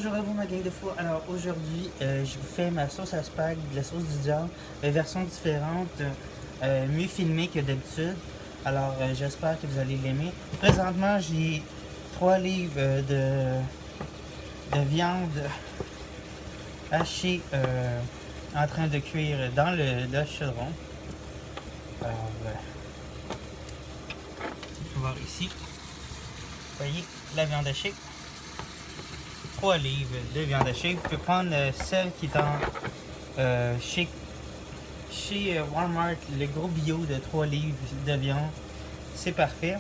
Bonjour à vous ma gang de fous. Alors aujourd'hui, je vous fais ma sauce à spag, de la sauce du diable, version différente, mieux filmée que d'habitude. Alors j'espère que vous allez l'aimer. Présentement, j'ai 3 livres de viande hachée en train de cuire dans le chaudron. Alors, on va voir ici. Vous voyez, la viande hachée. 3 livres de viande hachée. Vous pouvez prendre celle qui est en chez Walmart, le gros bio de 3 livres de viande. C'est parfait.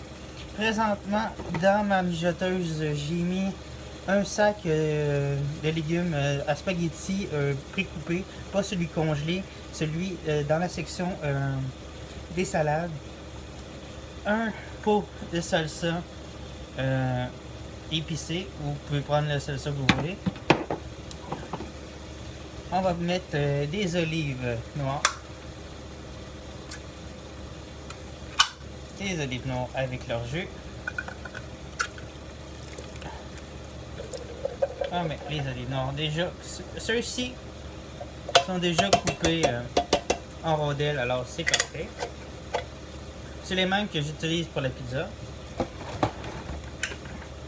Présentement, dans ma mijoteuse, j'ai mis un sac de légumes à spaghetti pré-coupé, pas celui congelé, celui dans la section des salades. Un pot de salsa épicé, vous pouvez prendre la salsa que vous voulez. On va mettre des olives noires. Des olives noires avec leur jus. On met les olives noires déjà. Ceux-ci sont déjà coupés en rondelles, alors c'est parfait. C'est les mêmes que j'utilise pour la pizza.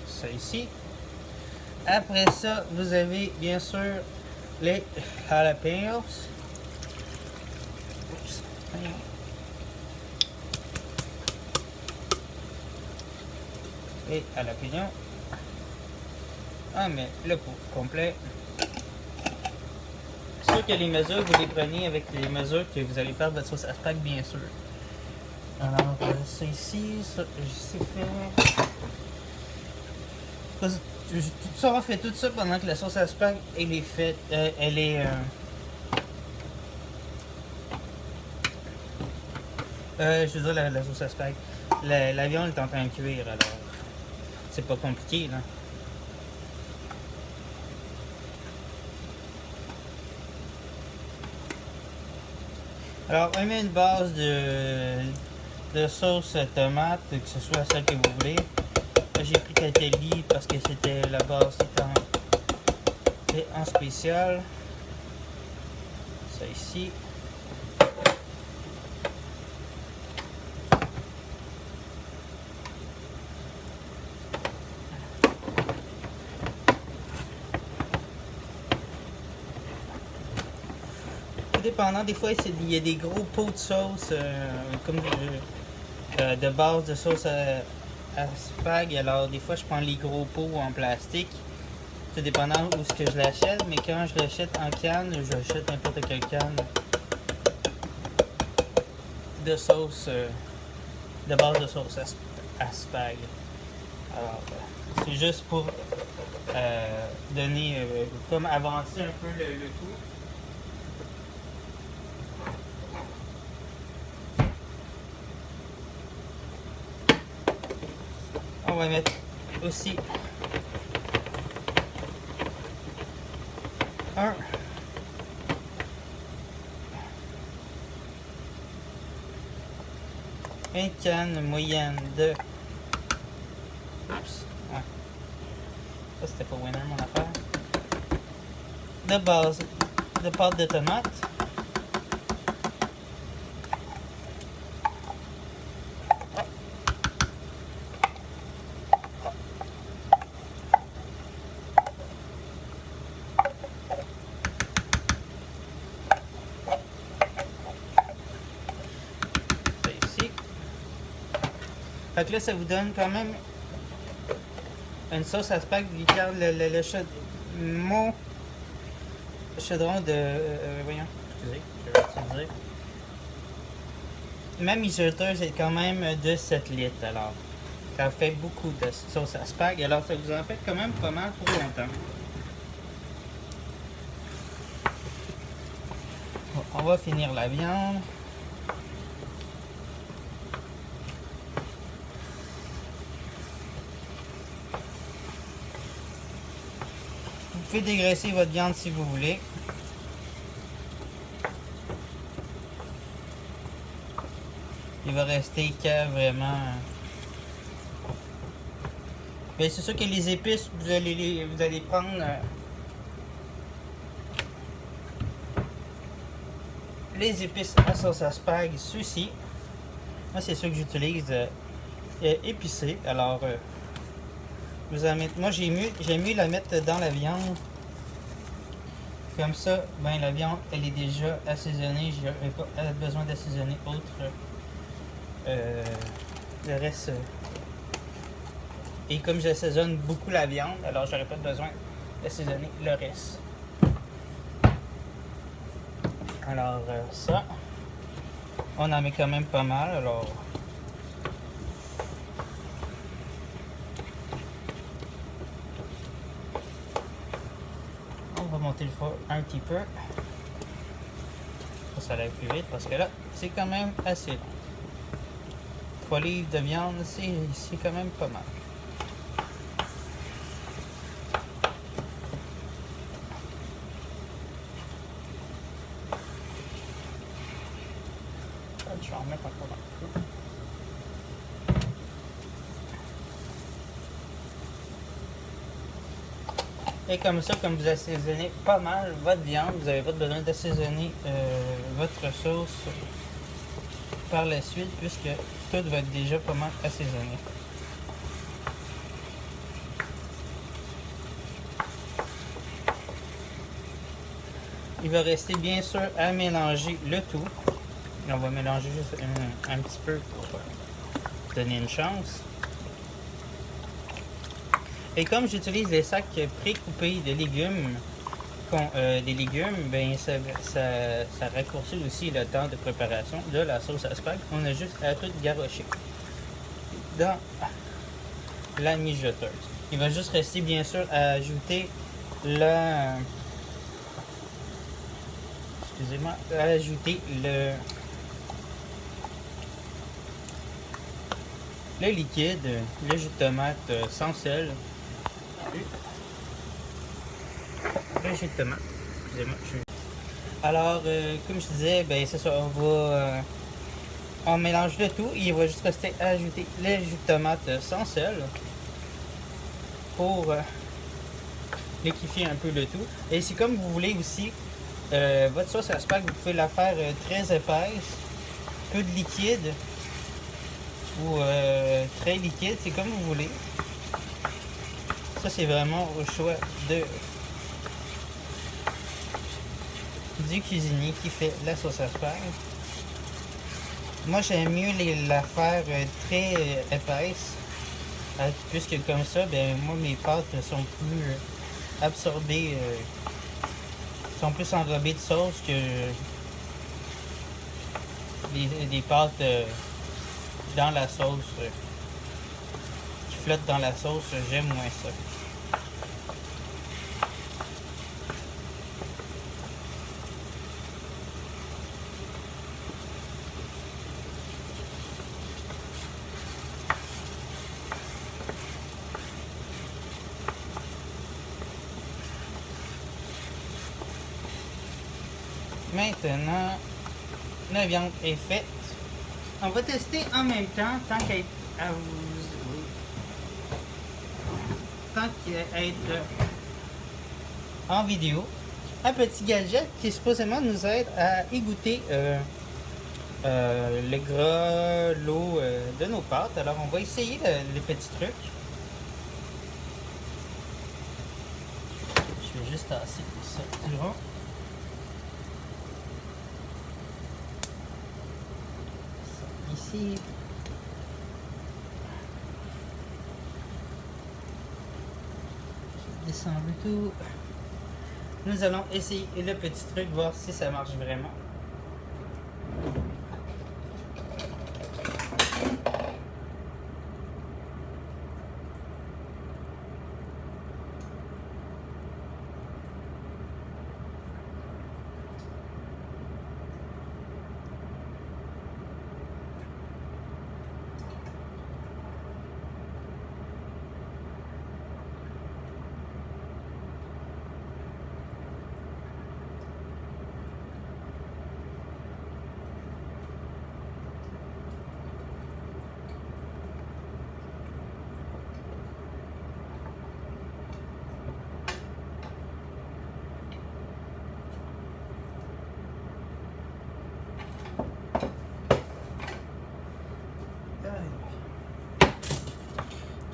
Ça ici. Après ça, vous avez bien sûr les jalapenos. Oups. Et jalapenos. On met le pot complet. C'est sûr que les mesures, vous les prenez avec les mesures que vous allez faire votre sauce à spag, bien sûr. Alors, ça ici, ça, c'est fait. Ça aura fait tout ça pendant que la sauce à spag elle est faite, elle est je veux dire la sauce à spag, la viande est en train de cuire, alors c'est pas compliqué là. Alors on met une base de sauce tomate, que ce soit celle que vous voulez. J'ai pris Catelli parce que c'était la base en spécial. Ça ici. Tout dépendant, des fois il y a des gros pots de sauce comme de base de sauce à spag, alors des fois je prends les gros pots en plastique, tout dépendant où ce que je l'achète, mais quand je l'achète en canne, j'achète n'importe quelle canne de sauce, de base de sauce à spag. Alors c'est juste pour donner, comme avancer un peu le tout. On va mettre aussi une canne moyenne de... Oups, ouais. Ça c'était pas winner mon affaire. De base de pâte de tomate. Fait que là, ça vous donne quand même une sauce à spag qui garde mon chaudron de... voyons, excusez, je vais utiliser. Ma mijoteuse est quand même de 7 litres, alors ça fait beaucoup de sauce à spag, alors ça vous en fait quand même pas mal pour longtemps. Bon, on va finir la viande. Vous pouvez dégraisser votre viande si vous voulez. Il va rester que vraiment Bien, c'est sûr que les épices, vous allez prendre les épices à sauce à spag, ceux-ci. Moi, c'est ceux que j'utilise épicés. Alors, vous en mettez, moi, j'aime mieux la mettre dans la viande. Comme ça, ben, la viande, elle est déjà assaisonnée. Je n'aurai pas besoin d'assaisonner autre. Le reste. Et comme j'assaisonne beaucoup la viande, alors j'aurais pas besoin d'assaisonner le reste. Alors, ça, on en met quand même pas mal. Alors, on va monter le feu un petit peu. Ça va aller plus vite parce que là, c'est quand même assez long. 3 livres de viande, c'est quand même pas mal. Je vais en remettre encore dans le feu. Et comme ça, comme vous assaisonnez pas mal votre viande, vous n'avez pas besoin d'assaisonner votre sauce par la suite, puisque tout va être déjà pas mal assaisonné. Il va rester bien sûr à mélanger le tout. On va mélanger juste un petit peu pour donner une chance. Et comme j'utilise les sacs pré-coupés de légumes, ben ça raccourcit aussi le temps de préparation de la sauce à spag. On a juste à tout garrocher dans la mijoteuse. Il va juste rester bien sûr à ajouter le liquide, le jus de tomate sans sel. Le jus de tomate. Excusez-moi. Alors, comme je disais, ben c'est ça, on mélange le tout. Il va juste rester à ajouter le jus de tomate sans sel pour liquéfier un peu le tout. Et c'est comme vous voulez aussi, votre sauce à spag, vous pouvez la faire très épaisse, peu de liquide ou très liquide, c'est comme vous voulez. Ça, c'est vraiment au choix du cuisinier qui fait la sauce à spag. Moi, j'aime mieux la faire très épaisse, puisque comme ça, ben moi, mes pâtes sont plus absorbées, sont plus enrobées de sauce que des pâtes dans la sauce, qui flottent dans la sauce. J'aime moins ça. Maintenant, la viande est faite. On va tester en même temps, tant qu'à être en vidéo, un petit gadget qui supposément nous aide à égoutter le gras, l'eau de nos pâtes. Alors on va essayer les petits trucs. Je vais juste tasser ça du rond. Ici. Je descends le tout. Nous allons essayer le petit truc, voir si ça marche vraiment.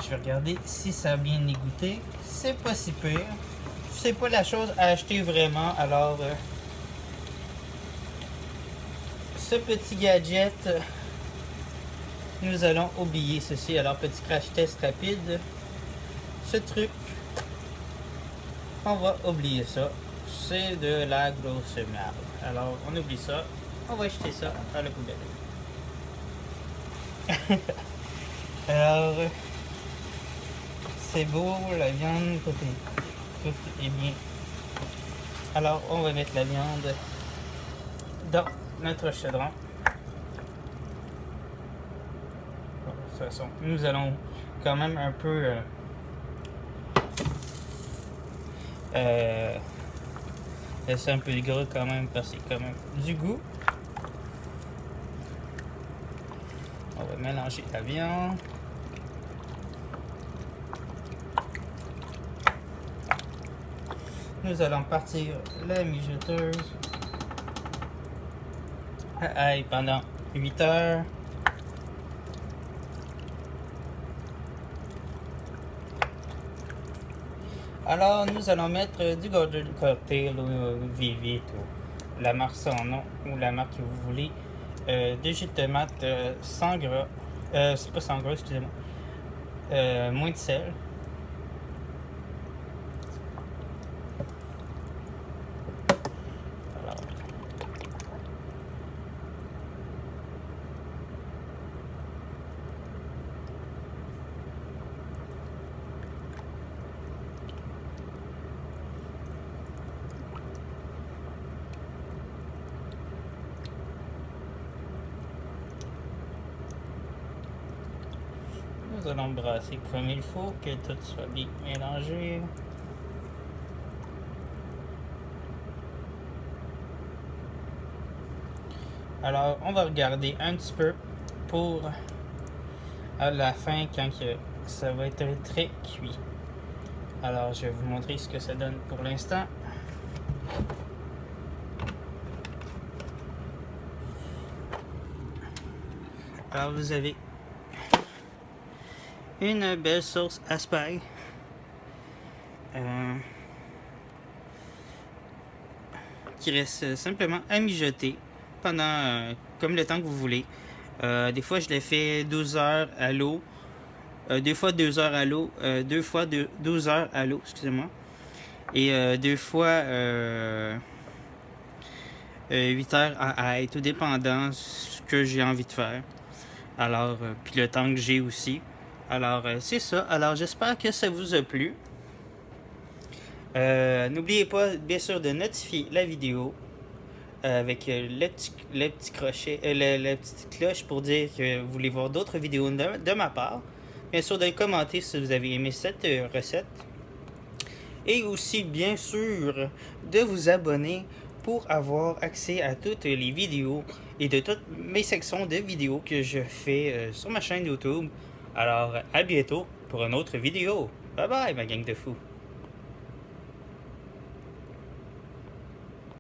Je vais regarder si ça a bien égoutté. C'est pas si pire. C'est pas la chose à acheter vraiment. Alors, ce petit gadget, nous allons oublier ceci. Alors, petit crash test rapide. Ce truc, on va oublier ça. C'est de la grosse merde. Alors, on oublie ça. On va jeter ça à la poubelle. Alors, c'est beau, la viande, tout est bien. Alors, on va mettre la viande dans notre chaudron. De toute façon, nous allons quand même un peu laisser un peu de gras quand même, parce que c'est quand même du goût. On va mélanger la viande. Nous allons partir la mijoteuse à ail pendant 8 heures. Alors, nous allons mettre du Golden Cocktail ou Vivit ou la marque sans nom ou la marque que vous voulez. De jus de tomate sans gras. C'est pas sans gras, excusez-moi. Moins de sel. Alors, nous allons brasser comme il faut, que tout soit bien mélangé. Alors, on va regarder un petit peu pour à la fin quand ça va être très cuit. Alors, je vais vous montrer ce que ça donne pour l'instant. Alors, vous avez une belle sauce à spag. Qui reste simplement à mijoter pendant comme le temps que vous voulez. Des fois, je l'ai fait 12 heures à l'eau. Deux fois 2 heures à l'eau. 2 fois 12 heures à l'eau, excusez-moi. Et 2 fois 8 heures à ail, tout dépendant ce que j'ai envie de faire. Alors, puis le temps que j'ai aussi. Alors, c'est ça. Alors, j'espère que ça vous a plu. N'oubliez pas, bien sûr, de notifier la vidéo avec le petit crochet, la petite cloche pour dire que vous voulez voir d'autres vidéos de ma part. Bien sûr, de commenter si vous avez aimé cette recette. Et aussi, bien sûr, de vous abonner pour avoir accès à toutes les vidéos et de toutes mes sections de vidéos que je fais sur ma chaîne YouTube. Alors, à bientôt pour une autre vidéo. Bye bye, ma gang de fous.